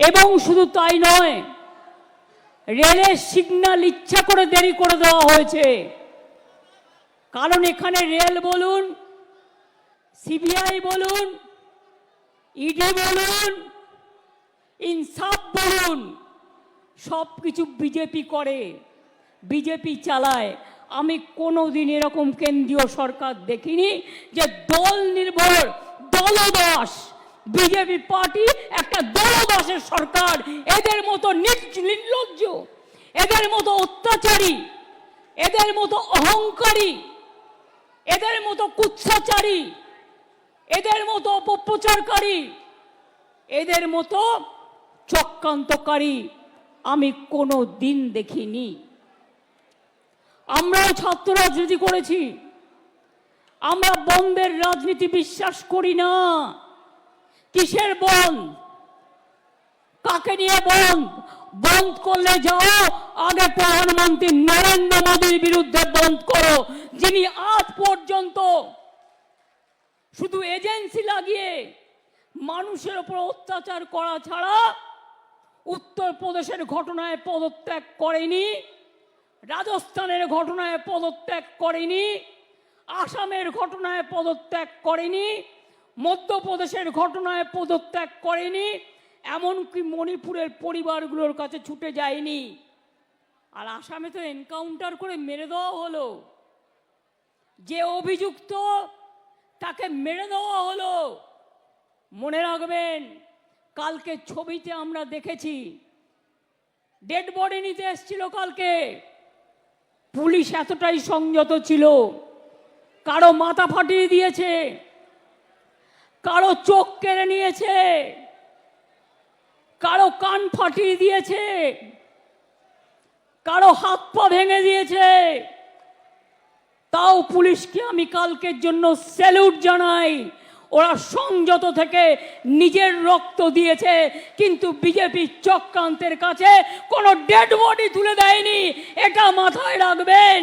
এবং শুধু তাই নয়, রেলের সিগন্যাল ইচ্ছা করে দেরি করে দেওয়া হয়েছে। কারণ এখানে রেল বলুন, সিবিআই বলুন, ইডি বলুন, ইনসাফ বলুন, সব কিছু বিজেপি করে, বিজেপি চালায়। আমি কোনোদিন এরকম কেন্দ্রীয় সরকার দেখিনি যে দল নির্ভর, দলদাস। বিজেপি পার্টি একটা দলদাসের সরকার। এদের মতো নির্লজ্জ, এদের মতো অত্যাচারী, এদের মতো অহংকারী, এদের মতো কুৎসাচারী, এদের মতো অপপ্রচারকারী, এদের মতো চক্রান্তকারী আমি কোনো দিন দেখিনি। আমরাও ছাত্র রাজনীতি করেছি। আমরা বন্ধের রাজনীতি বিশ্বাস করি না। কিসের বন্ধ? কাকে নিয়ে বন্ধ? বন্ধ করলে যাও আগে প্রধানমন্ত্রী নরেন্দ্র মোদীর বিরুদ্ধে বন্ধ করো, যিনি আজ পর্যন্ত শুধু এজেন্সি লাগিয়ে মানুষের উপর অত্যাচার করা ছাড়া উত্তরপ্রদেশের ঘটনায় পদত্যাগ করেনি, রাজস্থানের ঘটনায় পদত্যাগ করেনি, আসামের ঘটনায় পদত্যাগ করেনি, মধ্যপ্রদেশের ঘটনায় পদত্যাগ করেনি, এমনকি মণিপুরের পরিবারগুলোর কাছে ছুটে যায়নি। আর আসামে তো এনকাউন্টার করে মেরে দেওয়া হলো। যে অভিযুক্ত তাকে মেরে দেওয়া হলো। মনে রাখবেন, কালকে ছবিতে আমরা দেখেছি ডেড বডি নিতে এসেছিল কালকে। পুলিশ এতটাই সংযত ছিল, কারো মাথা ফাটিয়ে দিয়েছে, কারো চোখ কেড়ে নিয়েছে, কারো কান ফাটিয়ে দিয়েছে, কারো হাত পা ভেঙে দিয়েছে। তাও পুলিশকে আমি কালকের জন্য স্যালুট জানাই। ওরা সংযত থেকে নিজের রক্ত দিয়েছে, কিন্তু বিজেপি চক্রান্তের কাছে কোনো ডেড বডি তুলে দেয়নি। এটা মাথায় রাখবেন।